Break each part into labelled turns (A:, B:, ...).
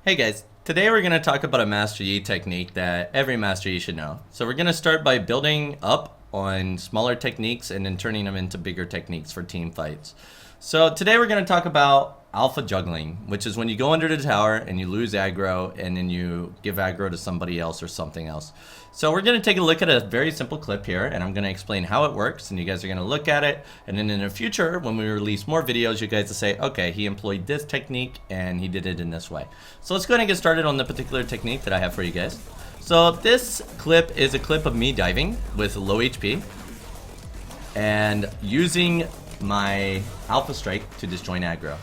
A: Hey guys, today we're going to talk about a Master Yi technique that every Master Yi should know. So we're going to start by building up on smaller techniques and then turning them into bigger techniques for team fights. So today we're going to talk about alpha juggling, which is when you go under the tower and you lose aggro and then you give aggro to somebody else or something else. So we're going to take a look at a very simple clip here, and I'm going to explain how it works, and you guys are going to look at it, and then in the future when we release more videos, you guys will say, okay, he employed this technique and he did it in this way. So let's go ahead and get started on the particular technique that I have for you guys. So this clip is a clip of me diving with low HP and using my alpha strike to disjoint aggro.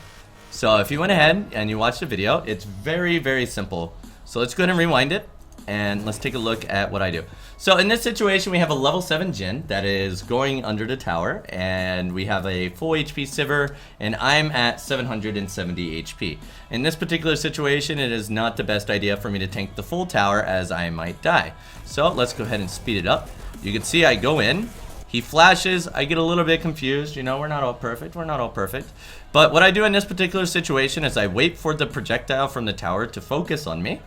A: So if you went ahead and you watched the video, it's very, very simple. So let's go ahead and rewind it and let's take a look at what I do. So in this situation, we have a level 7 Jin that is going under the tower, and we have a full HP Sivir, and I'm at 770 HP. In this particular situation, it is not the best idea for me to tank the full tower as I might die. So let's go ahead and speed it up. You can see I go in. He flashes, I get a little bit confused, you know, we're not all perfect, But what I do in this particular situation is I wait for the projectile from the tower to focus on me.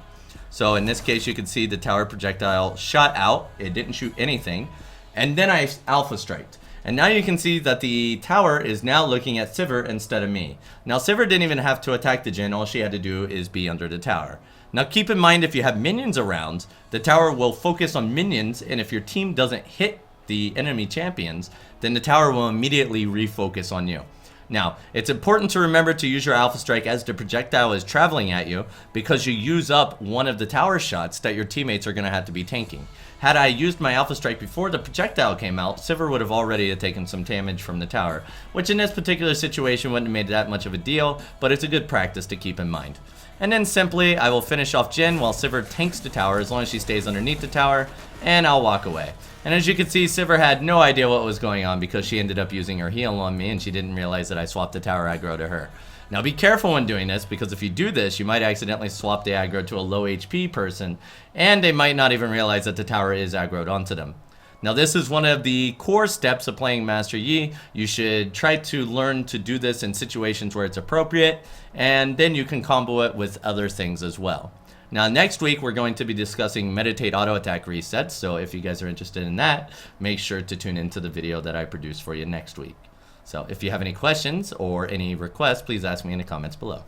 A: So in this case, you can see the tower projectile shot out, it didn't shoot anything, and then I alpha striked. And now you can see that the tower is now looking at Sivir instead of me. Now Sivir didn't even have to attack the Jin, all she had to do is be under the tower. Now keep in mind, if you have minions around, the tower will focus on minions, and if your team doesn't hit the enemy champions, then the tower will immediately refocus on you. Now, it's important to remember to use your alpha strike as the projectile is traveling at you, because you use up one of the tower shots that your teammates are going to have to be tanking. Had I used my alpha strike before the projectile came out, Sivir would have already taken some damage from the tower, which in this particular situation wouldn't have made that much of a deal, but it's a good practice to keep in mind. And then simply, I will finish off Jin while Sivir tanks the tower as long as she stays underneath the tower, and I'll walk away. And as you can see, Sivir had no idea what was going on because she ended up using her heal on me and she didn't realize that I swapped the tower aggro to her. Now be careful when doing this, because if you do this, you might accidentally swap the aggro to a low HP person, and they might not even realize that the tower is aggroed onto them. Now this is one of the core steps of playing Master Yi. You should try to learn to do this in situations where it's appropriate, and then you can combo it with other things as well. Now next week we're going to be discussing meditate auto attack resets, so if you guys are interested in that, make sure to tune into the video that I produce for you next week. So if you have any questions or any requests, please ask me in the comments below.